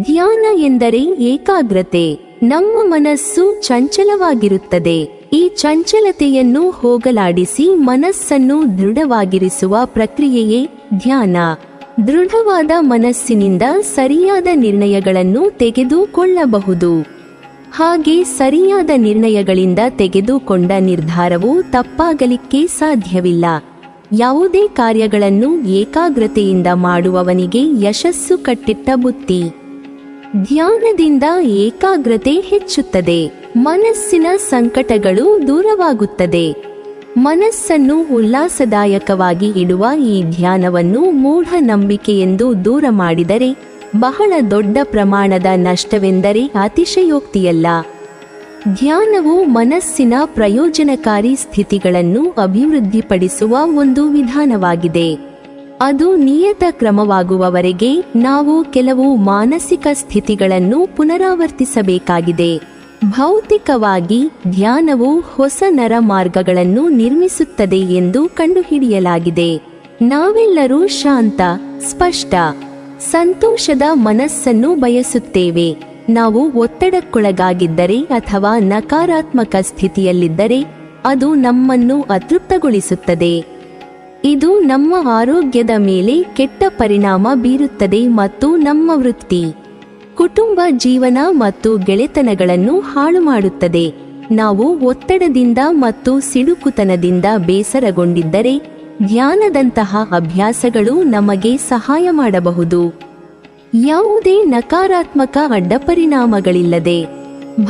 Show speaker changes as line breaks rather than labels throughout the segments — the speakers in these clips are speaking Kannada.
ಧ್ಯಾನ ಎಂದರೆ ಏಕಾಗ್ರತೆ. ನಮ್ಮ ಮನಸ್ಸು ಚಂಚಲವಾಗಿರುತ್ತದೆ. ಈ ಚಂಚಲತೆಯನ್ನು ಹೋಗಲಾಡಿಸಿ ಮನಸ್ಸನ್ನು ದೃಢವಾಗಿರಿಸುವ ಪ್ರಕ್ರಿಯೆಯೇ ಧ್ಯಾನ. ದೃಢವಾದ ಮನಸ್ಸಿನಿಂದ ಸರಿಯಾದ ನಿರ್ಣಯಗಳನ್ನು ತೆಗೆದುಕೊಳ್ಳಬಹುದು. ಹಾಗೆ ಸರಿಯಾದ ನಿರ್ಣಯಗಳಿಂದ ತೆಗೆದುಕೊಂಡ ನಿರ್ಧಾರವು ತಪ್ಪಾಗಲಿಕ್ಕೆ ಸಾಧ್ಯವಿಲ್ಲ. ಯಾವುದೇ ಕಾರ್ಯಗಳನ್ನು ಏಕಾಗ್ರತೆಯಿಂದ ಮಾಡುವವನಿಗೆ ಯಶಸ್ಸು ಕಟ್ಟಿಟ್ಟ ಬುತ್ತಿ. ಧ್ಯಾನದಿಂದ ಏಕಾಗ್ರತೆ ಹೆಚ್ಚುತ್ತದೆ. ಮನಸ್ಸಿನ ಸಂಕಟಗಳು ದೂರವಾಗುತ್ತದೆ. ಮನಸ್ಸನ್ನು ಉಲ್ಲಾಸದಾಯಕವಾಗಿ ಇಡುವ ಈ ಧ್ಯಾನವನ್ನು ಮೂಢನಂಬಿಕೆಯೆಂದು ದೂರ ಮಾಡಿದರೆ ಬಹಳ ದೊಡ್ಡ ಪ್ರಮಾಣದ ನಷ್ಟವೆಂದರೆ ಅತಿಶಯೋಕ್ತಿಯಲ್ಲ. ಧ್ಯಾನವು ಮನಸ್ಸಿನ ಪ್ರಯೋಜನಕಾರಿ ಸ್ಥಿತಿಗಳನ್ನು ಅಭಿವೃದ್ಧಿಪಡಿಸುವ ಒಂದು ವಿಧಾನವಾಗಿದೆ. ಅದು ನಿಯತ ಕ್ರಮವಾಗುವವರೆಗೆ ನಾವು ಕೆಲವು ಮಾನಸಿಕ ಸ್ಥಿತಿಗಳನ್ನು ಪುನರಾವರ್ತಿಸಬೇಕಾಗಿದೆ. ಭೌತಿಕವಾಗಿ ಧ್ಯಾನವು ಹೊಸ ನರಮಾರ್ಗಗಳನ್ನು ನಿರ್ಮಿಸುತ್ತದೆ ಎಂದು ಕಂಡುಹಿಡಿಯಲಾಗಿದೆ. ನಾವೆಲ್ಲರೂ ಶಾಂತ, ಸ್ಪಷ್ಟ, ಸಂತೋಷದ ಮನಸ್ಸನ್ನು ಬಯಸುತ್ತೇವೆ. ನಾವು ಒತ್ತಡಕ್ಕೊಳಗಾಗಿದ್ದರೆ ಅಥವಾ ನಕಾರಾತ್ಮಕ ಸ್ಥಿತಿಯಲ್ಲಿದ್ದರೆ ಅದು ನಮ್ಮನ್ನು ಅತೃಪ್ತಗೊಳಿಸುತ್ತದೆ. ಇದು ನಮ್ಮ ಆರೋಗ್ಯದ ಮೇಲೆ ಕೆಟ್ಟ ಪರಿಣಾಮ ಬೀರುತ್ತದೆ ಮತ್ತು ನಮ್ಮ ವೃತ್ತಿ, ಕುಟುಂಬ ಜೀವನ ಮತ್ತು ಗೆಳೆತನಗಳನ್ನು ಹಾಳು ಮಾಡುತ್ತದೆ. ನಾವು ಒತ್ತಡದಿಂದ ಮತ್ತು ಸಿಡುಕುತನದಿಂದ ಬೇಸರಗೊಂಡಿದ್ದರೆ ಧ್ಯಾನದಂತಹ ಅಭ್ಯಾಸಗಳು ನಮಗೆ ಸಹಾಯ ಮಾಡಬಹುದು. ಯಾವುದೇ ನಕಾರಾತ್ಮಕ ಅಡ್ಡಪರಿಣಾಮಗಳಿಲ್ಲದೆ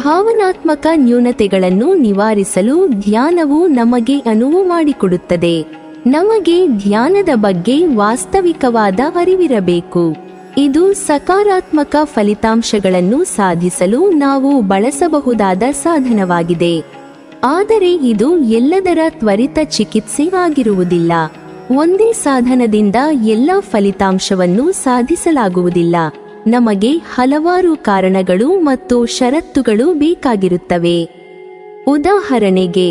ಭಾವನಾತ್ಮಕ ನ್ಯೂನತೆಗಳನ್ನು ನಿವಾರಿಸಲು ಧ್ಯಾನವು ನಮಗೆ ಅನುವು ಮಾಡಿಕೊಡುತ್ತದೆ. ನಮಗೆ ಧ್ಯಾನದ ಬಗ್ಗೆ ವಾಸ್ತವಿಕವಾದ ಅರಿವಿರಬೇಕು. ಇದು ಸಕಾರಾತ್ಮಕ ಫಲಿತಾಂಶಗಳನ್ನು ಸಾಧಿಸಲು ನಾವು ಬಳಸಬಹುದಾದ ಸಾಧನವಾಗಿದೆ. ಆದರೆ ಇದು ಎಲ್ಲದರ ತ್ವರಿತ ಚಿಕಿತ್ಸೆ ಆಗಿರುವುದಿಲ್ಲ. ಒಂದೇ ಸಾಧನದಿಂದ ಎಲ್ಲ ಫಲಿತಾಂಶವನ್ನು ಸಾಧಿಸಲಾಗುವುದಿಲ್ಲ. ನಮಗೆ ಹಲವಾರು ಕಾರಣಗಳು ಮತ್ತು ಷರತ್ತುಗಳು ಬೇಕಾಗಿರುತ್ತವೆ. ಉದಾಹರಣೆಗೆ,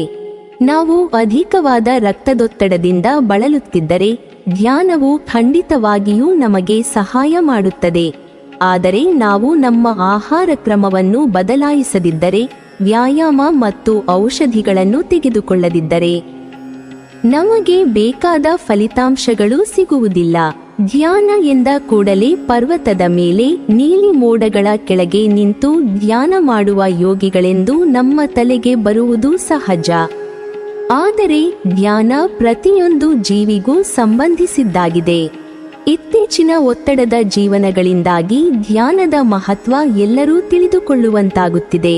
ನಾವು ಅಧಿಕವಾದ ರಕ್ತದೊತ್ತಡದಿಂದ ಬಳಲುತ್ತಿದ್ದರೆ ಧ್ಯಾನವು ಖಂಡಿತವಾಗಿಯೂ ನಮಗೆ ಸಹಾಯ ಮಾಡುತ್ತದೆ. ಆದರೆ ನಾವು ನಮ್ಮ ಆಹಾರ ಕ್ರಮವನ್ನು ಬದಲಾಯಿಸದಿದ್ದರೆ, ವ್ಯಾಯಾಮ ಮತ್ತು ಔಷಧಿಗಳನ್ನು ತೆಗೆದುಕೊಳ್ಳದಿದ್ದರೆ ನಮಗೆ ಬೇಕಾದ ಫಲಿತಾಂಶಗಳು ಸಿಗುವುದಿಲ್ಲ. ಧ್ಯಾನ ಎಂದ ಕೂಡಲೇ ಪರ್ವತದ ಮೇಲೆ ನೀಲಿ ಮೋಡಗಳ ಕೆಳಗೆ ನಿಂತು ಧ್ಯಾನ ಮಾಡುವ ಯೋಗಿಗಳೆಂದು ನಮ್ಮ ತಲೆಗೆ ಬರುವುದು ಸಹಜ. ಆದರೆ ಧ್ಯಾನ ಪ್ರತಿಯೊಂದು ಜೀವಿಗೂ ಸಂಬಂಧಿಸಿದ್ದಾಗಿದೆ. ಇತ್ತೀಚಿನ ಒತ್ತಡದ ಜೀವನಗಳಿಂದಾಗಿ ಧ್ಯಾನದ ಮಹತ್ವ ಎಲ್ಲರೂ ತಿಳಿದುಕೊಳ್ಳುವಂತಾಗುತ್ತಿದೆ.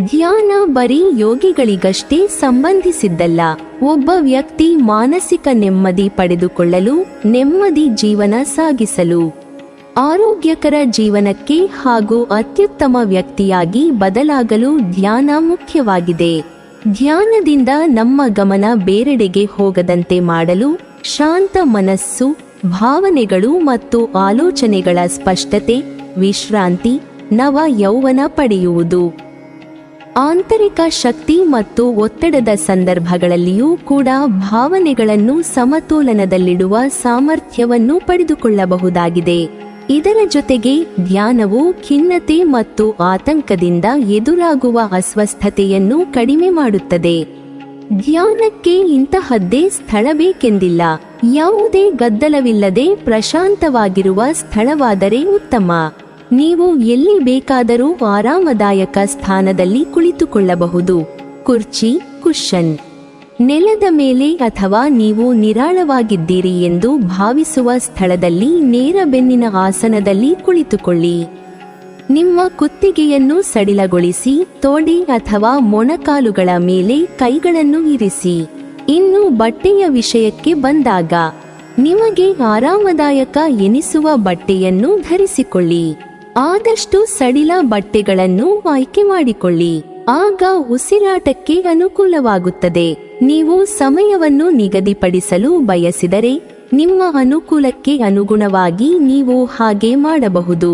ಧ್ಯಾನ ಬರೀ ಯೋಗಿಗಳಿಗಷ್ಟೇ ಸಂಬಂಧಿಸಿದ್ದಲ್ಲ. ಒಬ್ಬ ವ್ಯಕ್ತಿ ಮಾನಸಿಕ ನೆಮ್ಮದಿ ಪಡೆದುಕೊಳ್ಳಲು, ನೆಮ್ಮದಿ ಜೀವನ ಸಾಗಿಸಲು, ಆರೋಗ್ಯಕರ ಜೀವನಕ್ಕೆ ಹಾಗೂ ಅತ್ಯುತ್ತಮ ವ್ಯಕ್ತಿಯಾಗಿ ಬದಲಾಗಲು ಧ್ಯಾನ ಮುಖ್ಯವಾಗಿದೆ. ಧ್ಯಾನದಿಂದ ನಮ್ಮ ಗಮನ ಬೇರೆಡೆಗೆ ಹೋಗದಂತೆ ಮಾಡಲು ಶಾಂತ ಮನಸ್ಸು, ಭಾವನೆಗಳು ಮತ್ತು ಆಲೋಚನೆಗಳ ಸ್ಪಷ್ಟತೆ, ವಿಶ್ರಾಂತಿ, ನವ ಯೌವನ ಪಡೆಯುವುದು. ಆಂತರಿಕ ಶಕ್ತಿ ಮತ್ತು ಒತ್ತಡದ ಸಂದರ್ಭಗಳಲ್ಲಿಯೂ ಕೂಡ ಭಾವನೆಗಳನ್ನು ಸಮತೋಲನದಲ್ಲಿಡುವ ಸಾಮರ್ಥ್ಯವನ್ನು ಪಡೆದುಕೊಳ್ಳಬಹುದಾಗಿದೆ. ಇದರ ಜೊತೆಗೆ ಧ್ಯಾನವು ಖಿನ್ನತೆ ಮತ್ತು ಆತಂಕದಿಂದ ಎದುರಾಗುವ ಅಸ್ವಸ್ಥತೆಯನ್ನು ಕಡಿಮೆ ಮಾಡುತ್ತದೆ. ಧ್ಯಾನಕ್ಕೆ ಇಂತಹದ್ದೇ ಸ್ಥಳ ಬೇಕೆಂದಿಲ್ಲ. ಯಾವುದೇ ಗದ್ದಲವಿಲ್ಲದೆ ಪ್ರಶಾಂತವಾಗಿರುವ ಸ್ಥಳವಾದರೆ ಉತ್ತಮ. ನೀವು ಎಲ್ಲಿ ಬೇಕಾದರೂ ಆರಾಮದಾಯಕ ಸ್ಥಾನದಲ್ಲಿ ಕುಳಿತುಕೊಳ್ಳಬಹುದು. ಕುರ್ಚಿ, ಕುಶನ್, ನೆಲದ ಮೇಲೆ ಅಥವಾ ನೀವು ನಿರಾಳವಾಗಿದ್ದೀರಿ ಎಂದು ಭಾವಿಸುವ ಸ್ಥಳದಲ್ಲಿ ನೇರ ಬೆನ್ನಿನ ಆಸನದಲ್ಲಿ ಕುಳಿತುಕೊಳ್ಳಿ. ನಿಮ್ಮ ಕುತ್ತಿಗೆಯನ್ನು ಸಡಿಲಗೊಳಿಸಿ ತೊಡೆ ಅಥವಾ ಮೊಣಕಾಲುಗಳ ಮೇಲೆ ಕೈಗಳನ್ನು ಇರಿಸಿ. ಇನ್ನು ಬಟ್ಟೆಯ ವಿಷಯಕ್ಕೆ ಬಂದಾಗ, ನಿಮಗೆ ಆರಾಮದಾಯಕ ಎನಿಸುವ ಬಟ್ಟೆಯನ್ನು ಧರಿಸಿಕೊಳ್ಳಿ. ಆದಷ್ಟು ಸಡಿಲ ಬಟ್ಟೆಗಳನ್ನು ಆಯ್ಕೆ ಮಾಡಿಕೊಳ್ಳಿ. ಆಗ ಉಸಿರಾಟಕ್ಕೆ ಅನುಕೂಲವಾಗುತ್ತದೆ. ನೀವು ಸಮಯವನ್ನು ನಿಗದಿಪಡಿಸಲು ಬಯಸಿದರೆ ನಿಮ್ಮ ಅನುಕೂಲಕ್ಕೆ ಅನುಗುಣವಾಗಿ ನೀವು ಹಾಗೆ ಮಾಡಬಹುದು.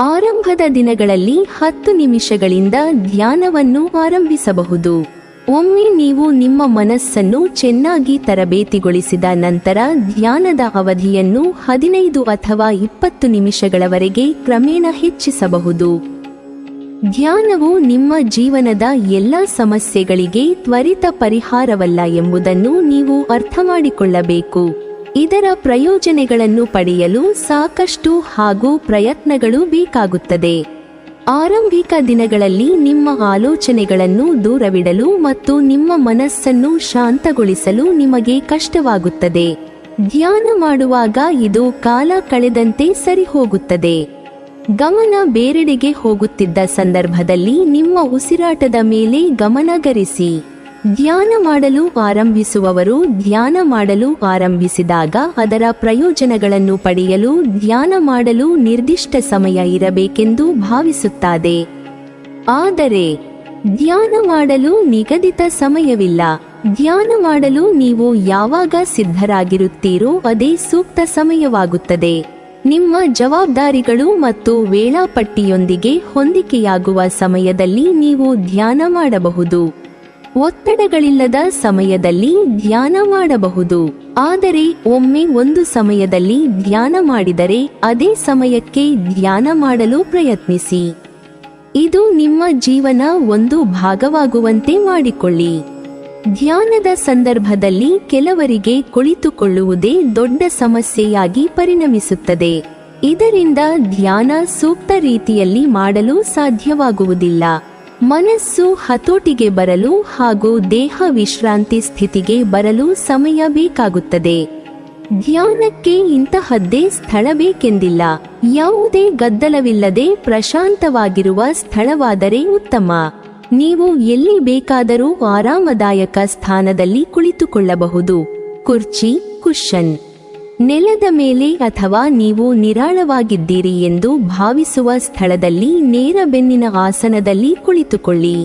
ಆರಂಭದ ದಿನಗಳಲ್ಲಿ 10 ನಿಮಿಷಗಳಿಂದ ಧ್ಯಾನವನ್ನು ಆರಂಭಿಸಬಹುದು. ಒಮ್ಮೆ ನೀವು ನಿಮ್ಮ ಮನಸ್ಸನ್ನು ಚೆನ್ನಾಗಿ ತರಬೇತಿಗೊಳಿಸಿದ ನಂತರ ಧ್ಯಾನದ ಅವಧಿಯನ್ನು 15 ಅಥವಾ 20 ನಿಮಿಷಗಳವರೆಗೆ ಕ್ರಮೇಣ ಹೆಚ್ಚಿಸಬಹುದು. ಧ್ಯಾನವು ನಿಮ್ಮ ಜೀವನದ ಎಲ್ಲ ಸಮಸ್ಯೆಗಳಿಗೆ ತ್ವರಿತ ಪರಿಹಾರವಲ್ಲ ಎಂಬುದನ್ನು ನೀವು ಅರ್ಥಮಾಡಿಕೊಳ್ಳಬೇಕು. ಇದರ ಪ್ರಯೋಜನಗಳನ್ನು ಪಡೆಯಲು ಸಾಕಷ್ಟು ಹಾಗೂ ಪ್ರಯತ್ನಗಳು ಬೇಕಾಗುತ್ತದೆ. ಆರಂಭಿಕ ದಿನಗಳಲ್ಲಿ ನಿಮ್ಮ ಆಲೋಚನೆಗಳನ್ನು ದೂರವಿಡಲು ಮತ್ತು ನಿಮ್ಮ ಮನಸ್ಸನ್ನು ಶಾಂತಗೊಳಿಸಲು ನಿಮಗೆ ಕಷ್ಟವಾಗುತ್ತದೆ. ಧ್ಯಾನ ಮಾಡುವಾಗ ಇದು ಕಾಲ ಕಳೆದಂತೆ ಸರಿಹೋಗುತ್ತದೆ. ಗಮನ ಬೇರೆಡೆಗೆ ಹೋಗುತ್ತಿದ್ದ ಸಂದರ್ಭದಲ್ಲಿ ನಿಮ್ಮ ಉಸಿರಾಟದ ಮೇಲೆ ಗಮನಹರಿಸಿ. ಧ್ಯಾನ ಮಾಡಲು ಆರಂಭಿಸುವವರು ಧ್ಯಾನ ಮಾಡಲು ಆರಂಭಿಸಿದಾಗ ಅದರ ಪ್ರಯೋಜನಗಳನ್ನು ಪಡೆಯಲು ಧ್ಯಾನ ಮಾಡಲು ನಿರ್ದಿಷ್ಟ ಸಮಯ ಇರಬೇಕೆಂದು ಭಾವಿಸುತ್ತಾರೆ. ಆದರೆ ಧ್ಯಾನ ಮಾಡಲು ನಿಗದಿತ ಸಮಯವಿಲ್ಲ. ಧ್ಯಾನ ಮಾಡಲು ನೀವು ಯಾವಾಗ ಸಿದ್ಧರಾಗಿರುತ್ತೀರೋ ಅದೇ ಸೂಕ್ತ ಸಮಯವಾಗುತ್ತದೆ. ನಿಮ್ಮ ಜವಾಬ್ದಾರಿಗಳು ಮತ್ತು ವೇಳಾಪಟ್ಟಿಯೊಂದಿಗೆ ಹೊಂದಿಕೆಯಾಗುವ ಸಮಯದಲ್ಲಿ ನೀವು ಧ್ಯಾನ ಮಾಡಬಹುದು. ಒತ್ತಡಗಳಿಲ್ಲದ ಸಮಯದಲ್ಲಿ ಧ್ಯಾನ ಮಾಡಬಹುದು. ಆದರೆ ಒಮ್ಮೆ ಒಂದು ಸಮಯದಲ್ಲಿ ಧ್ಯಾನ ಮಾಡಿದರೆ ಅದೇ ಸಮಯಕ್ಕೆ ಧ್ಯಾನ ಮಾಡಲು ಪ್ರಯತ್ನಿಸಿ. ಇದು ನಿಮ್ಮ ಜೀವನ ಒಂದು ಭಾಗವಾಗುವಂತೆ ಮಾಡಿಕೊಳ್ಳಿ. ಧ್ಯಾನದ ಸಂದರ್ಭದಲ್ಲಿ ಕೆಲವರಿಗೆ ಕುಳಿತುಕೊಳ್ಳುವುದೇ ದೊಡ್ಡ ಸಮಸ್ಯೆಯಾಗಿ ಪರಿಣಮಿಸುತ್ತದೆ. ಇದರಿಂದ ಧ್ಯಾನ ಸೂಕ್ತ ರೀತಿಯಲ್ಲಿ ಮಾಡಲು ಸಾಧ್ಯವಾಗುವುದಿಲ್ಲ. ಮನಸ್ಸು ಹತೋಟಿಗೆ ಬರಲು ಹಾಗೂ ದೇಹ ವಿಶ್ರಾಂತಿ ಸ್ಥಿತಿಗೆ ಬರಲು ಸಮಯ ಬೇಕಾಗುತ್ತದೆ. ಧ್ಯಾನಕ್ಕೆ ಇಂತಹದ್ದೇ ಸ್ಥಳ ಬೇಕೆಂದಿಲ್ಲ. ಯಾವುದೇ ಗದ್ದಲವಿಲ್ಲದೆ ಪ್ರಶಾಂತವಾಗಿರುವ ಸ್ಥಳವಾದರೆ ಉತ್ತಮ. ನೀವು ಎಲ್ಲಿ ಬೇಕಾದರೂ ಆರಾಮದಾಯಕ ಸ್ಥಾನದಲ್ಲಿ ಕುಳಿತುಕೊಳ್ಳಬಹುದು. ಕುರ್ಚಿ, ಕುಶನ್, ನೆಲದ ಮೇಲೆ ಅಥವಾ ನೀವು ನಿರಾಳವಾಗಿದ್ದೀರಿ ಎಂದು ಭಾವಿಸುವ ಸ್ಥಳದಲ್ಲಿ ನೇರ ಬೆನ್ನಿನ ಆಸನದಲ್ಲಿ ಕುಳಿತುಕೊಳ್ಳಿ.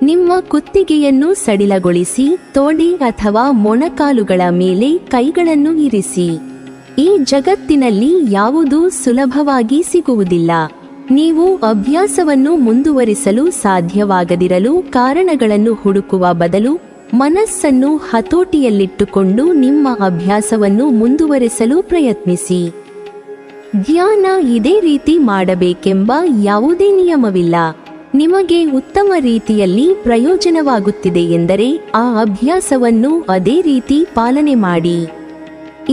ನಿಮ್ಮ ಕುತ್ತಿಗೆಯನ್ನು ಸಡಿಲಗೊಳಿಸಿ ತೊಡೆ ಅಥವಾ ಮೊಣಕಾಲುಗಳ ಮೇಲೆ ಕೈಗಳನ್ನು ಇರಿಸಿ. ಈ ಜಗತ್ತಿನಲ್ಲಿ ಯಾವುದೂ ಸುಲಭವಾಗಿ ಸಿಗುವುದಿಲ್ಲ. ನೀವು ಅಭ್ಯಾಸವನ್ನು ಮುಂದುವರಿಸಲು ಸಾಧ್ಯವಾಗದಿರಲು ಕಾರಣಗಳನ್ನು ಹುಡುಕುವ ಬದಲು ಮನಸ್ಸನ್ನು ಹತೋಟಿಯಲ್ಲಿಟ್ಟುಕೊಂಡು ನಿಮ್ಮ ಅಭ್ಯಾಸವನ್ನು ಮುಂದುವರೆಸಲು ಪ್ರಯತ್ನಿಸಿ. ಧ್ಯಾನ ಇದೇ ರೀತಿ ಮಾಡಬೇಕೆಂಬ ಯಾವುದೇ ನಿಯಮವಿಲ್ಲ. ನಿಮಗೆ ಉತ್ತಮ ರೀತಿಯಲ್ಲಿ ಪ್ರಯೋಜನವಾಗುತ್ತಿದೆ ಎಂದರೆ ಆ ಅಭ್ಯಾಸವನ್ನು ಅದೇ ರೀತಿ ಪಾಲನೆ ಮಾಡಿ.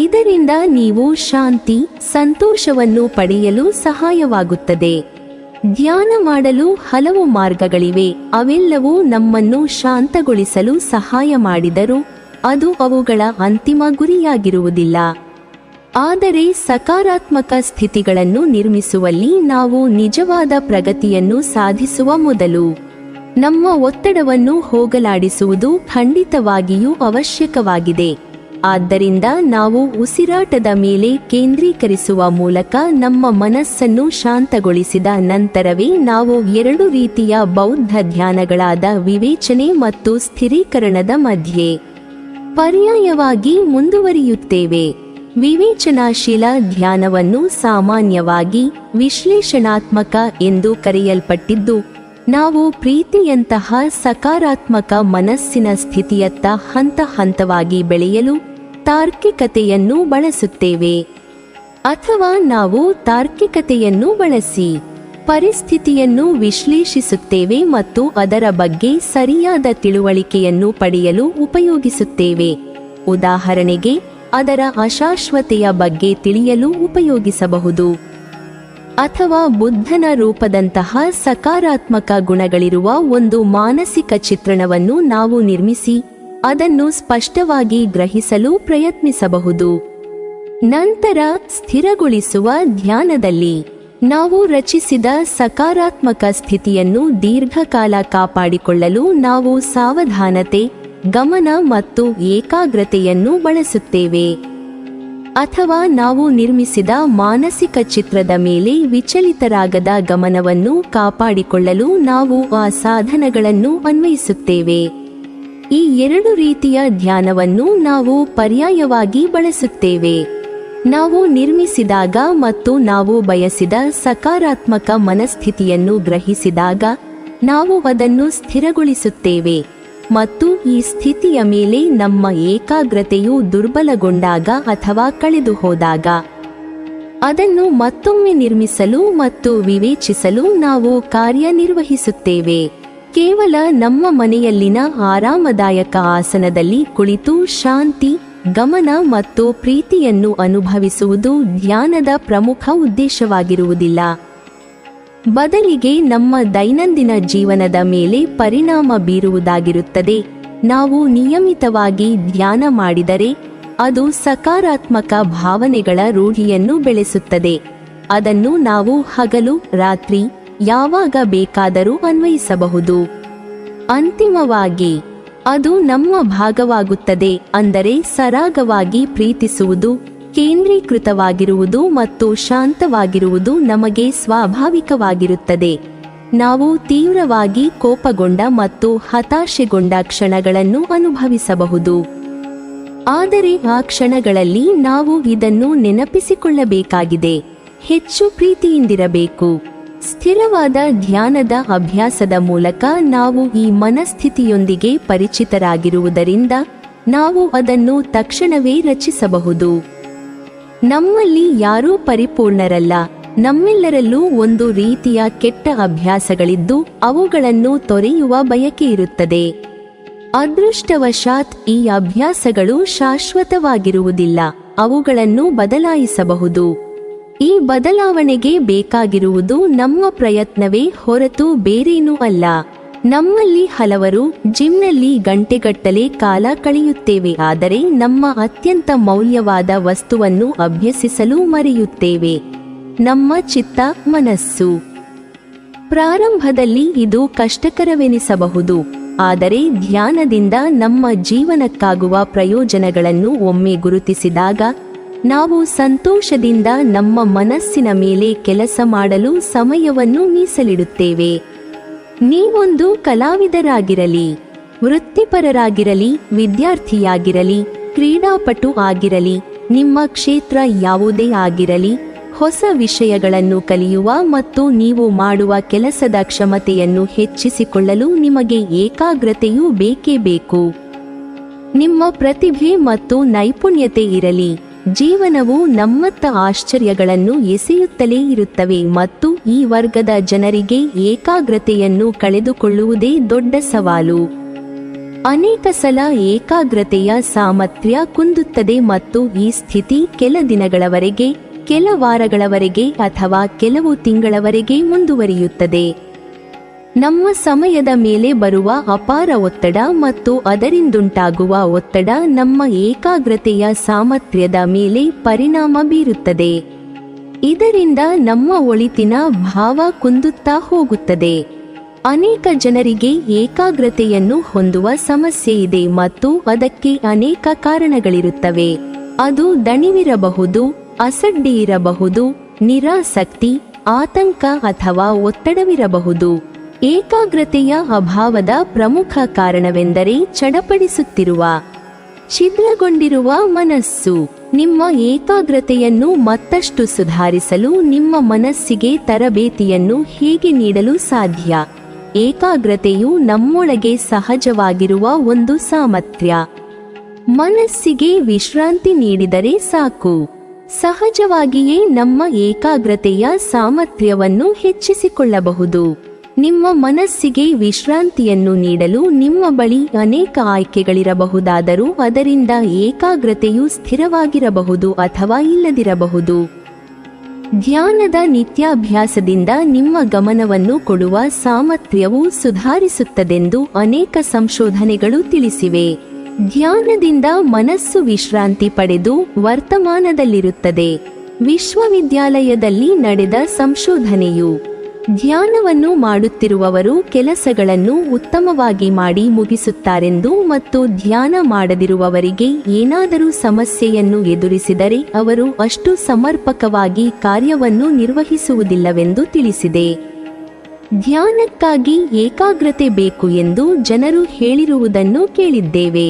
ಇದರಿಂದ ನೀವು ಶಾಂತಿ, ಸಂತೋಷವನ್ನು ಪಡೆಯಲು ಸಹಾಯವಾಗುತ್ತದೆ. ಧ್ಯಾನ ಮಾಡಲು ಹಲವು ಮಾರ್ಗಗಳಿವೆ. ಅವೆಲ್ಲವೂ ನಮ್ಮನ್ನು ಶಾಂತಗೊಳಿಸಲು ಸಹಾಯ ಮಾಡಿದರೂ ಅದು ಅವುಗಳ ಅಂತಿಮ ಗುರಿಯಾಗಿರುವುದಿಲ್ಲ. ಆದರೆ ಸಕಾರಾತ್ಮಕ ಸ್ಥಿತಿಗಳನ್ನು ನಿರ್ಮಿಸುವಲ್ಲಿ ನಾವು ನಿಜವಾದ ಪ್ರಗತಿಯನ್ನು ಸಾಧಿಸುವ ಮೊದಲು ನಮ್ಮ ಒತ್ತಡವನ್ನು ಹೋಗಲಾಡಿಸುವುದು ಖಂಡಿತವಾಗಿಯೂ ಅವಶ್ಯಕವಾಗಿದೆ. ಆದ್ದರಿಂದ ನಾವು ಉಸಿರಾಟದ ಮೇಲೆ ಕೇಂದ್ರೀಕರಿಸುವ ಮೂಲಕ ನಮ್ಮ ಮನಸ್ಸನ್ನು ಶಾಂತಗೊಳಿಸಿದ ನಂತರವೇ ನಾವು 2 ರೀತಿಯ ಬೌದ್ಧ ಧ್ಯಾನಗಳಾದ ವಿವೇಚನೆ ಮತ್ತು ಸ್ಥಿರೀಕರಣದ ಮಧ್ಯೆ ಪರ್ಯಾಯವಾಗಿ ಮುಂದುವರಿಯುತ್ತೇವೆ. ವಿವೇಚನಾಶೀಲ ಧ್ಯಾನವನ್ನು ಸಾಮಾನ್ಯವಾಗಿ ವಿಶ್ಲೇಷಣಾತ್ಮಕ ಎಂದು ಕರೆಯಲ್ಪಟ್ಟಿದ್ದು, ನಾವು ಪ್ರೀತಿಯಂತಹ ಸಕಾರಾತ್ಮಕ ಮನಸ್ಸಿನ ಸ್ಥಿತಿಯತ್ತ ಹಂತ ಹಂತವಾಗಿ ಬೆಳೆಯಲು ತಾರ್ಕಿಕತೆಯನ್ನು ಬಳಸುತ್ತೇವೆ. ಅಥವಾ ನಾವು ತಾರ್ಕಿಕತೆಯನ್ನು ಬಳಸಿ ಪರಿಸ್ಥಿತಿಯನ್ನು ವಿಶ್ಲೇಷಿಸುತ್ತೇವೆ ಮತ್ತು ಅದರ ಬಗ್ಗೆ ಸರಿಯಾದ ತಿಳುವಳಿಕೆಯನ್ನು ಪಡೆಯಲು ಉಪಯೋಗಿಸುತ್ತೇವೆ. ಉದಾಹರಣೆಗೆ, ಅದರ ಅಶಾಶ್ವತೆಯ ಬಗ್ಗೆ ತಿಳಿಯಲು ಉಪಯೋಗಿಸಬಹುದು. ಅಥವಾ ಬುದ್ಧನ ರೂಪದಂತಹ ಸಕಾರಾತ್ಮಕ ಗುಣಗಳಿರುವ ಒಂದು ಮಾನಸಿಕ ಚಿತ್ರಣವನ್ನು ನಾವು ನಿರ್ಮಿಸಿ ಅದನ್ನು ಸ್ಪಷ್ಟವಾಗಿ ಗ್ರಹಿಸಲು ಪ್ರಯತ್ನಿಸಬಹುದು. ನಂತರ ಸ್ಥಿರಗೊಳಿಸುವ ಧ್ಯಾನದಲ್ಲಿ ನಾವು ರಚಿಸಿದ ಸಕಾರಾತ್ಮಕ ಸ್ಥಿತಿಯನ್ನು ದೀರ್ಘಕಾಲ ಕಾಪಾಡಿಕೊಳ್ಳಲು ನಾವು ಸಾವಧಾನತೆ, ಗಮನ ಮತ್ತು ಏಕಾಗ್ರತೆಯನ್ನು ಬಳಸುತ್ತೇವೆ. ಅಥವಾ ನಾವು ನಿರ್ಮಿಸಿದ ಮಾನಸಿಕ ಚಿತ್ರದ ಮೇಲೆ ವಿಚಲಿತರಾಗದ ಗಮನವನ್ನು ಕಾಪಾಡಿಕೊಳ್ಳಲು ನಾವು ಆ ಸಾಧನಗಳನ್ನು ಅನ್ವಯಿಸುತ್ತೇವೆ. ಈ 2 ರೀತಿಯ ಧ್ಯಾನವನ್ನು ನಾವು ಪರ್ಯಾಯವಾಗಿ ಬಳಸುತ್ತೇವೆ. ನಾವು ನಿರ್ಮಿಸಿದಾಗ ಮತ್ತು ನಾವು ಬಯಸಿದ ಸಕಾರಾತ್ಮಕ ಮನಸ್ಥಿತಿಯನ್ನು ಗ್ರಹಿಸಿದಾಗ ನಾವು ಅದನ್ನು ಸ್ಥಿರಗೊಳಿಸುತ್ತೇವೆ. ಮತ್ತು ಈ ಸ್ಥಿತಿಯ ಮೇಲೆ ನಮ್ಮ ಏಕಾಗ್ರತೆಯು ದುರ್ಬಲಗೊಂಡಾಗ ಅಥವಾ ಕಳೆದು ಹೋದಾಗ ಅದನ್ನು ಮತ್ತೊಮ್ಮೆ ನಿರ್ಮಿಸಲು ಮತ್ತು ವಿವೇಚಿಸಲು ನಾವು ಕಾರ್ಯನಿರ್ವಹಿಸುತ್ತೇವೆ. ಕೇವಲ ನಮ್ಮ ಮನೆಯಲ್ಲಿನ ಆರಾಮದಾಯಕ ಆಸನದಲ್ಲಿ ಕುಳಿತು ಶಾಂತಿ, ಗಮನ ಮತ್ತು ಪ್ರೀತಿಯನ್ನು ಅನುಭವಿಸುವುದು ಧ್ಯಾನದ ಪ್ರಮುಖ ಉದ್ದೇಶವಾಗಿರುವುದಿಲ್ಲ. ಬದಲಿಗೆ ನಮ್ಮ ದೈನಂದಿನ ಜೀವನದ ಮೇಲೆ ಪರಿಣಾಮ ಬೀರುವುದಾಗಿರುತ್ತದೆ. ನಾವು ನಿಯಮಿತವಾಗಿ ಧ್ಯಾನ ಮಾಡಿದರೆ ಅದು ಸಕಾರಾತ್ಮಕ ಭಾವನೆಗಳ ರೂಢಿಯನ್ನು ಬೆಳೆಸುತ್ತದೆ. ಅದನ್ನು ನಾವು ಹಗಲು, ರಾತ್ರಿ, ಯಾವಾಗ ಬೇಕಾದರೂ ಅನ್ವಯಿಸಬಹುದು. ಅಂತಿಮವಾಗಿ ಅದು ನಮ್ಮ ಭಾಗವಾಗುತ್ತದೆ. ಅಂದರೆ ಸರಾಗವಾಗಿ ಪ್ರೀತಿಸುವುದು, ಕೇಂದ್ರೀಕೃತವಾಗಿರುವುದು ಮತ್ತು ಶಾಂತವಾಗಿರುವುದು ನಮಗೆ ಸ್ವಾಭಾವಿಕವಾಗಿರುತ್ತದೆ. ನಾವು ತೀವ್ರವಾಗಿ ಕೋಪಗೊಂಡ ಮತ್ತು ಹತಾಶೆಗೊಂಡ ಕ್ಷಣಗಳನ್ನು ಅನುಭವಿಸಬಹುದು. ಆದರೆ ಆ ಕ್ಷಣಗಳಲ್ಲಿ ನಾವು ಇದನ್ನು ನೆನಪಿಸಿಕೊಳ್ಳಬೇಕಾಗಿದೆ. ಹೆಚ್ಚು ಪ್ರೀತಿಯಿಂದಿರಬೇಕು. ಸ್ಥಿರವಾದ ಧ್ಯಾನದ ಅಭ್ಯಾಸದ ಮೂಲಕ ನಾವು ಈ ಮನಸ್ಥಿತಿಯೊಂದಿಗೆ ಪರಿಚಿತರಾಗಿರುವುದರಿಂದ ನಾವು ಅದನ್ನು ತಕ್ಷಣವೇ ರಚಿಸಬಹುದು. ನಮ್ಮಲ್ಲಿ ಯಾರೂ ಪರಿಪೂರ್ಣರಲ್ಲ. ನಮ್ಮೆಲ್ಲರಲ್ಲೂ ಒಂದು ರೀತಿಯ ಕೆಟ್ಟ ಅಭ್ಯಾಸಗಳಿದ್ದು ಅವುಗಳನ್ನು ತೊರೆಯುವ ಬಯಕೆಯಿರುತ್ತದೆ. ಅದೃಷ್ಟವಶಾತ್ ಈ ಅಭ್ಯಾಸಗಳು ಶಾಶ್ವತವಾಗಿರುವುದಿಲ್ಲ. ಅವುಗಳನ್ನು ಬದಲಾಯಿಸಬಹುದು. ಈ ಬದಲಾವಣೆಗೆ ಬೇಕಾಗಿರುವುದು ನಮ್ಮ ಪ್ರಯತ್ನವೇ ಹೊರತು ಬೇರೇನೂ ಅಲ್ಲ. ನಮ್ಮಲ್ಲಿ ಹಲವರು ಜಿಮ್ನಲ್ಲಿ ಗಂಟೆಗಟ್ಟಲೆ ಕಾಲ ಕಳೆಯುತ್ತೇವೆ, ಆದರೆ ನಮ್ಮ ಅತ್ಯಂತ ಮೌಲ್ಯವಾದ ವಸ್ತುವನ್ನು ಅಭ್ಯಸಿಸಲು ಮರೆಯುತ್ತೇವೆ: ನಮ್ಮ ಚಿತ್ತ, ಮನಸ್ಸು. ಪ್ರಾರಂಭದಲ್ಲಿ ಇದು ಕಷ್ಟಕರವೆನಿಸಬಹುದು, ಆದರೆ ಧ್ಯಾನದಿಂದ ನಮ್ಮ ಜೀವನಕ್ಕಾಗುವ ಪ್ರಯೋಜನಗಳನ್ನು ಒಮ್ಮೆ ಗುರುತಿಸಿದಾಗ ನಾವು ಸಂತೋಷದಿಂದ ನಮ್ಮ ಮನಸ್ಸಿನ ಮೇಲೆ ಕೆಲಸ ಮಾಡಲು ಸಮಯವನ್ನು ಮೀಸಲಿಡುತ್ತೇವೆ. ನೀವೊಂದು ಕಲಾವಿದರಾಗಿರಲಿ, ವೃತ್ತಿಪರರಾಗಿರಲಿ, ವಿದ್ಯಾರ್ಥಿಯಾಗಿರಲಿ, ಕ್ರೀಡಾಪಟು ಆಗಿರಲಿ, ನಿಮ್ಮ ಕ್ಷೇತ್ರ ಯಾವುದೇ ಆಗಿರಲಿ, ಹೊಸ ವಿಷಯಗಳನ್ನು ಕಲಿಯುವ ಮತ್ತು ನೀವು ಮಾಡುವ ಕೆಲಸದ ಕ್ಷಮತೆಯನ್ನು ಹೆಚ್ಚಿಸಿಕೊಳ್ಳಲು ನಿಮಗೆ ಏಕಾಗ್ರತೆಯೂ ಬೇಕೇ ಬೇಕು. ನಿಮ್ಮ ಪ್ರತಿಭೆ ಮತ್ತು ನೈಪುಣ್ಯತೆ ಇರಲಿ. ಜೀವನವು ನಮ್ಮತ್ತ ಆಶ್ಚರ್ಯಗಳನ್ನು ಎಸೆಯುತ್ತಲೇ ಇರುತ್ತವೆ ಮತ್ತು ಈ ವರ್ಗದ ಜನರಿಗೆ ಏಕಾಗ್ರತೆಯನ್ನು ಕಳೆದುಕೊಳ್ಳುವುದೇ ದೊಡ್ಡ ಸವಾಲು. ಅನೇಕ ಸಲ ಏಕಾಗ್ರತೆಯ ಸಾಮರ್ಥ್ಯ ಕುಂದುತ್ತದೆ ಮತ್ತು ಈ ಸ್ಥಿತಿ ಕೆಲ ದಿನಗಳವರೆಗೆ, ಕೆಲ ವಾರಗಳವರೆಗೆ ಅಥವಾ ಕೆಲವು ತಿಂಗಳವರೆಗೆ ಮುಂದುವರಿಯುತ್ತದೆ. ನಮ್ಮ ಸಮಯದ ಮೇಲೆ ಬರುವ ಅಪಾರ ಒತ್ತಡ ಮತ್ತು ಅದರಿಂದುಂಟಾಗುವ ಒತ್ತಡ ನಮ್ಮ ಏಕಾಗ್ರತೆಯ ಸಾಮರ್ಥ್ಯದ ಮೇಲೆ ಪರಿಣಾಮ ಬೀರುತ್ತದೆ. ಇದರಿಂದ ನಮ್ಮ ಒಳಿತಿನ ಭಾವ ಕುಂದುತ್ತಾ ಹೋಗುತ್ತದೆ. ಅನೇಕ ಜನರಿಗೆ ಏಕಾಗ್ರತೆಯನ್ನು ಹೊಂದುವ ಸಮಸ್ಯೆ ಇದೆ ಮತ್ತು ಅದಕ್ಕೆ ಅನೇಕ ಕಾರಣಗಳಿರುತ್ತವೆ. ಅದು ದಣಿವಿರಬಹುದು, ಅಸಡ್ಡೆ ಇರಬಹುದು, ನಿರಾಸಕ್ತಿ, ಆತಂಕ ಅಥವಾ ಒತ್ತಡವಿರಬಹುದು. ಏಕಾಗ್ರತೆಯ ಅಭಾವದ ಪ್ರಮುಖ ಕಾರಣವೆಂದರೆ ಚಡಪಡಿಸುತ್ತಿರುವ, ಛಿದ್ರಗೊಂಡಿರುವ ಮನಸ್ಸು. ನಿಮ್ಮ ಏಕಾಗ್ರತೆಯನ್ನು ಮತ್ತಷ್ಟು ಸುಧಾರಿಸಲು ನಿಮ್ಮ ಮನಸ್ಸಿಗೆ ತರಬೇತಿಯನ್ನು ಹೇಗೆ ನೀಡಲು ಸಾಧ್ಯ? ಏಕಾಗ್ರತೆಯು ನಮ್ಮೊಳಗೆ ಸಹಜವಾಗಿರುವ ಒಂದು ಸಾಮರ್ಥ್ಯ. ಮನಸ್ಸಿಗೆ ವಿಶ್ರಾಂತಿ ನೀಡಿದರೆ ಸಾಕು. ಸಹಜವಾಗಿಯೇ ನಮ್ಮ ಏಕಾಗ್ರತೆಯ ಸಾಮರ್ಥ್ಯವನ್ನು ಹೆಚ್ಚಿಸಿಕೊಳ್ಳಬಹುದು. ನಿಮ್ಮ ಮನಸ್ಸಿಗೆ ವಿಶ್ರಾಂತಿಯನ್ನು ನೀಡಲು ನಿಮ್ಮ ಬಳಿ ಅನೇಕ ಆಯ್ಕೆಗಳಿರಬಹುದಾದರೂ ಅದರಿಂದ ಏಕಾಗ್ರತೆಯು ಸ್ಥಿರವಾಗಿರಬಹುದು ಅಥವಾ ಇಲ್ಲದಿರಬಹುದು. ಧ್ಯಾನದ ನಿತ್ಯಾಭ್ಯಾಸದಿಂದ ನಿಮ್ಮ ಗಮನವನ್ನು ಕೊಡುವ ಸಾಮರ್ಥ್ಯವು ಸುಧಾರಿಸುತ್ತದೆಂದು ಅನೇಕ ಸಂಶೋಧನೆಗಳು ತಿಳಿಸಿವೆ. ಧ್ಯಾನದಿಂದ ಮನಸ್ಸು ವಿಶ್ರಾಂತಿ ಪಡೆದು ವರ್ತಮಾನದಲ್ಲಿರುತ್ತದೆ. ವಿಶ್ವವಿದ್ಯಾಲಯದಲ್ಲಿ ನಡೆದ ಸಂಶೋಧನೆಯು ಧ್ಯಾನವನ್ನು ಮಾಡುತ್ತಿರುವವರು ಕೆಲಸಗಳನ್ನು ಉತ್ತಮವಾಗಿ ಮಾಡಿ ಮುಗಿಸುತ್ತಾರೆಂದು ಮತ್ತು ಧ್ಯಾನ ಮಾಡದಿರುವವರಿಗೆ ಏನಾದರೂ ಸಮಸ್ಯೆಯನ್ನು ಎದುರಿಸಿದರೆ ಅವರು ಅಷ್ಟು ಸಮರ್ಪಕವಾಗಿ ಕಾರ್ಯವನ್ನು ನಿರ್ವಹಿಸುವುದಿಲ್ಲವೆಂದು ತಿಳಿಸಿದೆ. ಧ್ಯಾನಕ್ಕಾಗಿ ಏಕಾಗ್ರತೆ ಬೇಕು ಎಂದು ಜನರು ಹೇಳಿರುವುದನ್ನು ಕೇಳಿದ್ದೇವೆ.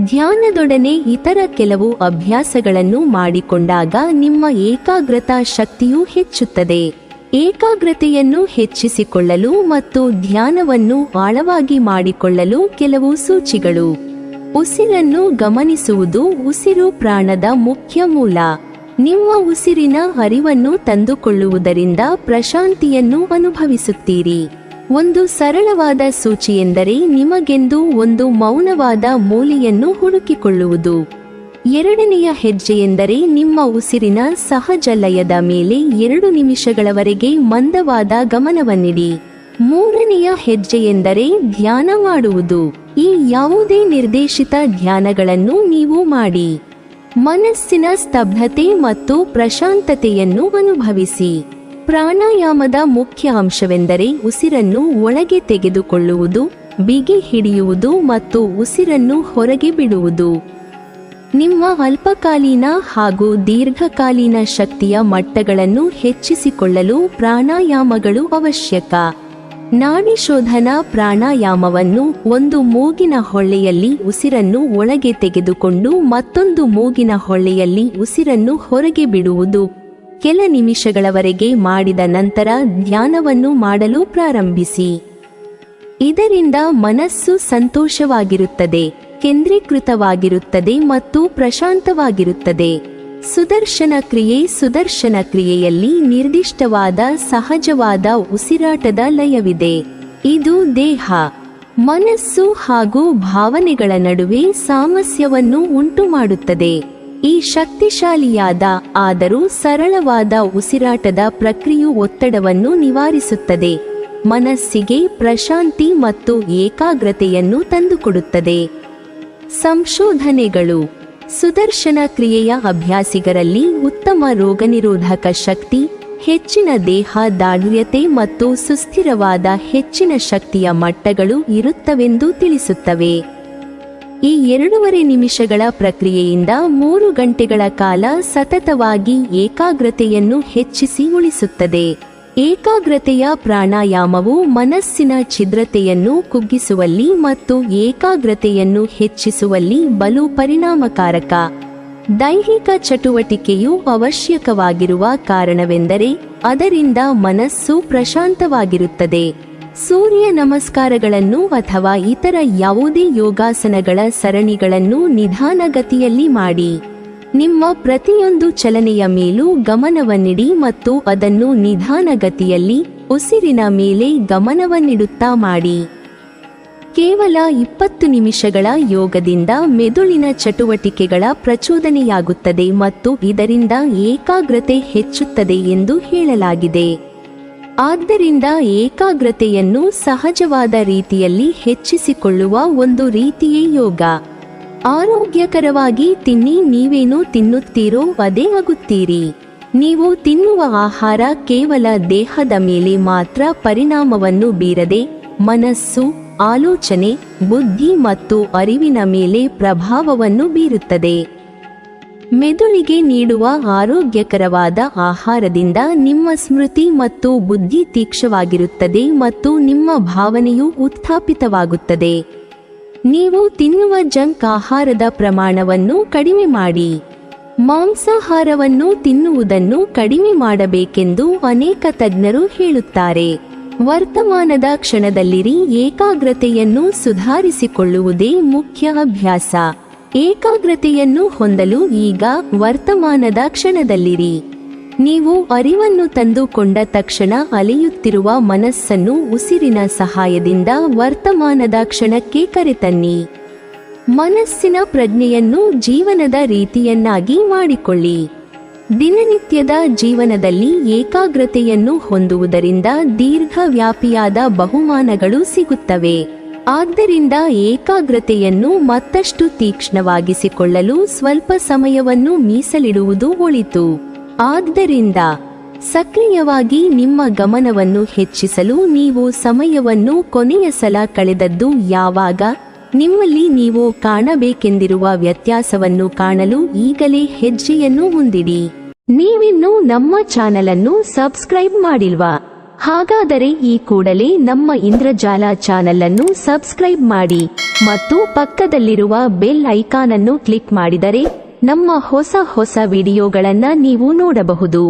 ಧ್ಯಾನದೊಡನೆ ಇತರ ಕೆಲವು ಅಭ್ಯಾಸಗಳನ್ನು ಮಾಡಿಕೊಂಡಾಗ ನಿಮ್ಮ ಏಕಾಗ್ರತಾ ಶಕ್ತಿಯೂ ಹೆಚ್ಚುತ್ತದೆ. ಏಕಾಗ್ರತೆಯನ್ನು ಹೆಚ್ಚಿಸಿಕೊಳ್ಳಲು ಮತ್ತು ಧ್ಯಾನವನ್ನು ಆಳವಾಗಿ ಮಾಡಿಕೊಳ್ಳಲು ಕೆಲವು ಸೂಚಿಗಳು. ಉಸಿರನ್ನು ಗಮನಿಸುವುದು. ಉಸಿರು ಪ್ರಾಣದ ಮುಖ್ಯ ಮೂಲ. ನಿಮ್ಮ ಉಸಿರಿನ ಅರಿವನ್ನು ತಂದುಕೊಳ್ಳುವುದರಿಂದ ಪ್ರಶಾಂತಿಯನ್ನು ಅನುಭವಿಸುತ್ತೀರಿ. ಒಂದು ಸರಳವಾದ ಸೂಚಿಯೆಂದರೆ ನಿಮಗೆಂದು ಒಂದು ಮೌನವಾದ ಮೂಲೆಯನ್ನು ಹುಡುಕಿಕೊಳ್ಳುವುದು. ಎರಡನೆಯ ಹೆಜ್ಜೆಯೆಂದರೆ ನಿಮ್ಮ ಉಸಿರಿನ ಸಹಜ ಲಯದ ಮೇಲೆ 2 ನಿಮಿಷಗಳವರೆಗೆ ಮಂದವಾದ ಗಮನವನ್ನಿಡಿ. ಮೂರನೆಯ ಹೆಜ್ಜೆಯೆಂದರೆ ಧ್ಯಾನ ಮಾಡುವುದು. ಈ ಯಾವುದೇ ನಿರ್ದೇಶಿತ ಧ್ಯಾನಗಳನ್ನು ನೀವು ಮಾಡಿ ಮನಸ್ಸಿನ ಸ್ತಬ್ಧತೆ ಮತ್ತು ಪ್ರಶಾಂತತೆಯನ್ನು ಅನುಭವಿಸಿ. ಪ್ರಾಣಾಯಾಮದ ಮುಖ್ಯ ಅಂಶವೆಂದರೆ ಉಸಿರನ್ನು ಒಳಗೆ ತೆಗೆದುಕೊಳ್ಳುವುದು, ಬಿಗಿ ಹಿಡಿಯುವುದು ಮತ್ತು ಉಸಿರನ್ನು ಹೊರಗೆ ಬಿಡುವುದು. ನಿಮ್ಮ ಅಲ್ಪಕಾಲೀನ ಹಾಗೂ ದೀರ್ಘಕಾಲೀನ ಶಕ್ತಿಯ ಮಟ್ಟಗಳನ್ನು ಹೆಚ್ಚಿಸಿಕೊಳ್ಳಲು ಪ್ರಾಣಾಯಾಮಗಳು ಅವಶ್ಯಕ. ನಾಡಿ ಶೋಧನಾ ಪ್ರಾಣಾಯಾಮವನ್ನು ಒಂದು ಮೂಗಿನ ಹೊಳ್ಳೆಯಲ್ಲಿ ಉಸಿರನ್ನು ಒಳಗೆ ತೆಗೆದುಕೊಂಡು ಮತ್ತೊಂದು ಮೂಗಿನ ಹೊಳ್ಳೆಯಲ್ಲಿ ಉಸಿರನ್ನು ಹೊರಗೆ ಬಿಡುವುದು ಕೆಲ ನಿಮಿಷಗಳವರೆಗೆ ಮಾಡಿದ ನಂತರ ಧ್ಯಾನವನ್ನು ಮಾಡಲು ಪ್ರಾರಂಭಿಸಿ. ಇದರಿಂದ ಮನಸ್ಸು ಸಂತೋಷವಾಗಿರುತ್ತದೆ, ಕೇಂದ್ರೀಕೃತವಾಗಿರುತ್ತದೆ ಮತ್ತು ಪ್ರಶಾಂತವಾಗಿರುತ್ತದೆ. ಸುದರ್ಶನ ಕ್ರಿಯೆಯಲ್ಲಿ ನಿರ್ದಿಷ್ಟವಾದ ಸಹಜವಾದ ಉಸಿರಾಟದ ಲಯವಿದೆ. ಇದು ದೇಹ, ಮನಸ್ಸು ಹಾಗೂ ಭಾವನೆಗಳ ನಡುವೆ ಸಾಮರಸ್ಯವನ್ನು ಉಂಟುಮಾಡುತ್ತದೆ. ಈ ಶಕ್ತಿಶಾಲಿಯಾದ ಆದರೂ ಸರಳವಾದ ಉಸಿರಾಟದ ಪ್ರಕ್ರಿಯೆಯು ಒತ್ತಡವನ್ನು ನಿವಾರಿಸುತ್ತದೆ, ಮನಸ್ಸಿಗೆ ಪ್ರಶಾಂತಿ ಮತ್ತು ಏಕಾಗ್ರತೆಯನ್ನು ತಂದುಕೊಡುತ್ತದೆ. ಸಂಶೋಧನೆಗಳು. ಸುದರ್ಶನ ಕ್ರಿಯೆಯ ಅಭ್ಯಾಸಿಗರಲ್ಲಿ ಉತ್ತಮ ರೋಗನಿರೋಧಕ ಶಕ್ತಿ, ಹೆಚ್ಚಿನ ದೇಹ ದಾರ್ಢ್ಯತೆ ಮತ್ತು ಸುಸ್ಥಿರವಾದ ಹೆಚ್ಚಿನ ಶಕ್ತಿಯ ಮಟ್ಟಗಳು ಇರುತ್ತವೆಂದು ತಿಳಿಸುತ್ತವೆ. ಈ 2.5 ನಿಮಿಷಗಳ ಪ್ರಕ್ರಿಯೆಯಿಂದ 3 ಗಂಟೆಗಳ ಕಾಲ ಸತತವಾಗಿ ಏಕಾಗ್ರತೆಯನ್ನು ಹೆಚ್ಚಿಸಿ ಉಳಿಸುತ್ತದೆ. ಏಕಾಗ್ರತೆಯ ಪ್ರಾಣಾಯಾಮವು ಮನಸ್ಸಿನ ಛಿದ್ರತೆಯನ್ನು ಕುಗ್ಗಿಸುವಲ್ಲಿ ಮತ್ತು ಏಕಾಗ್ರತೆಯನ್ನು ಹೆಚ್ಚಿಸುವಲ್ಲಿ ಬಲು ಪರಿಣಾಮಕಾರಕ. ದೈಹಿಕ ಚಟುವಟಿಕೆಯು ಅವಶ್ಯಕವಾಗಿರುವ ಕಾರಣವೆಂದರೆ ಅದರಿಂದ ಮನಸ್ಸು ಪ್ರಶಾಂತವಾಗಿರುತ್ತದೆ. ಸೂರ್ಯ ನಮಸ್ಕಾರಗಳನ್ನು ಅಥವಾ ಇತರ ಯಾವುದೇ ಯೋಗಾಸನಗಳ ಸರಣಿಗಳನ್ನು ನಿಧಾನಗತಿಯಲ್ಲಿ ಮಾಡಿ. ನಿಮ್ಮ ಪ್ರತಿಯೊಂದು ಚಲನೆಯ ಮೇಲೂ ಗಮನವನ್ನಿಡಿ ಮತ್ತು ಅದನ್ನು ನಿಧಾನಗತಿಯಲ್ಲಿ ಉಸಿರಿನ ಮೇಲೆ ಗಮನವನ್ನಿಡುತ್ತಾ ಮಾಡಿ. ಕೇವಲ 20 ನಿಮಿಷಗಳ ಯೋಗದಿಂದ ಮೆದುಳಿನ ಚಟುವಟಿಕೆಗಳ ಪ್ರಚೋದನೆಯಾಗುತ್ತದೆ ಮತ್ತು ಇದರಿಂದ ಏಕಾಗ್ರತೆ ಹೆಚ್ಚುತ್ತದೆ ಎಂದು ಹೇಳಲಾಗಿದೆ. ಆದ್ದರಿಂದ ಏಕಾಗ್ರತೆಯನ್ನು ಸಹಜವಾದ ರೀತಿಯಲ್ಲಿ ಹೆಚ್ಚಿಸಿಕೊಳ್ಳುವ ಒಂದು ರೀತಿಯೇ ಯೋಗ. ಆರೋಗ್ಯಕರವಾಗಿ ತಿನ್ನಿ. ನೀವೇನು ತಿನ್ನುತ್ತೀರೋ ಅದೇ ಆಗುತ್ತೀರಿ. ನೀವು ತಿನ್ನುವ ಆಹಾರ ಕೇವಲ ದೇಹದ ಮೇಲೆ ಮಾತ್ರ ಪರಿಣಾಮವನ್ನು ಬೀರದೆ ಮನಸ್ಸು, ಆಲೋಚನೆ, ಬುದ್ಧಿ ಮತ್ತು ಅರಿವಿನ ಮೇಲೆ ಪ್ರಭಾವವನ್ನು ಬೀರುತ್ತದೆ. ಮೆದುಳಿಗೆ ನೀಡುವ ಆರೋಗ್ಯಕರವಾದ ಆಹಾರದಿಂದ ನಿಮ್ಮ ಸ್ಮೃತಿ ಮತ್ತು ಬುದ್ಧಿ ತೀಕ್ಷ್ಣವಾಗಿರುತ್ತದೆ ಮತ್ತು ನಿಮ್ಮ ಭಾವನೆಯು ಉತ್ಥಾಪಿತವಾಗುತ್ತದೆ. ನೀವು ತಿನ್ನುವ ಜಂಕ್ ಆಹಾರದ ಪ್ರಮಾಣವನ್ನು ಕಡಿಮೆ ಮಾಡಿ. ಮಾಂಸಾಹಾರವನ್ನು ತಿನ್ನುವುದನ್ನು ಕಡಿಮೆ ಮಾಡಬೇಕೆಂದು ಅನೇಕ ತಜ್ಞರು ಹೇಳುತ್ತಾರೆ. ವರ್ತಮಾನದ ಕ್ಷಣದಲ್ಲಿರಿ. ಏಕಾಗ್ರತೆಯನ್ನು ಸುಧಾರಿಸಿಕೊಳ್ಳುವುದೇ ಮುಖ್ಯ ಅಭ್ಯಾಸ. ಏಕಾಗ್ರತೆಯನ್ನು ಹೊಂದಲು ಈಗ ವರ್ತಮಾನದ ಕ್ಷಣದಲ್ಲಿರಿ. ನೀವು ಅರಿವನ್ನು ತಂದುಕೊಂಡ ತಕ್ಷಣ ಅಲೆಯುತ್ತಿರುವ ಮನಸ್ಸನ್ನು ಉಸಿರಿನ ಸಹಾಯದಿಂದ ವರ್ತಮಾನದ ಕ್ಷಣಕ್ಕೆ ಕರೆತನ್ನಿ. ಮನಸ್ಸಿನ ಪ್ರಜ್ಞೆಯನ್ನು ಜೀವನದ ರೀತಿಯನ್ನಾಗಿ ಮಾಡಿಕೊಳ್ಳಿ. ದಿನನಿತ್ಯದ ಜೀವನದಲ್ಲಿ ಏಕಾಗ್ರತೆಯನ್ನು ಹೊಂದುವುದರಿಂದ ದೀರ್ಘವ್ಯಾಪಿಯಾದ ಬಹುಮಾನಗಳು ಸಿಗುತ್ತವೆ. ಆದ್ದರಿಂದ ಏಕಾಗ್ರತೆಯನ್ನು ಮತ್ತಷ್ಟು ತೀಕ್ಷ್ಣವಾಗಿಸಿಕೊಳ್ಳಲು ಸ್ವಲ್ಪ ಸಮಯವನ್ನು ಮೀಸಲಿಡುವುದು ಒಳಿತು. ಆದ್ದರಿಂದ ಸಕ್ರಿಯವಾಗಿ ನಿಮ್ಮ ಗಮನವನ್ನು ಹೆಚ್ಚಿಸಲು ನೀವು ಸಮಯವನ್ನು ಕೊನೆಯ ಸಲ ಕಳೆದದ್ದು ಯಾವಾಗ? ನಿಮ್ಮಲ್ಲಿ ನೀವು ಕಾಣಬೇಕೆಂದಿರುವ ವ್ಯತ್ಯಾಸವನ್ನು ಕಾಣಲು ಈಗಲೇ ಹೆಜ್ಜೆಯನ್ನು ಮುಂದಿಡಿ. ನೀವಿನ್ನೂ ನಮ್ಮ ಚಾನೆಲ್ ಅನ್ನು ಸಬ್ಸ್ಕ್ರೈಬ್ ಮಾಡಿಲ್ವಾ? ಹಾಗಾದರೆ ಈ ಕೂಡಲೇ ನಮ್ಮ ಇಂದ್ರಜಾಲ ಚಾನೆಲ್ ಅನ್ನು ಸಬ್ಸ್ಕ್ರೈಬ್ ಮಾಡಿ ಮತ್ತು ಪಕ್ಕದಲ್ಲಿರುವ ಬೆಲ್ ಐಕಾನ್ ಅನ್ನು ಕ್ಲಿಕ್ ಮಾಡಿದರೆ ನಮ್ಮ ಹೊಸ ವಿಡಿಯೋಗಳನ್ನು ನೀವು ನೋಡಬಹುದು.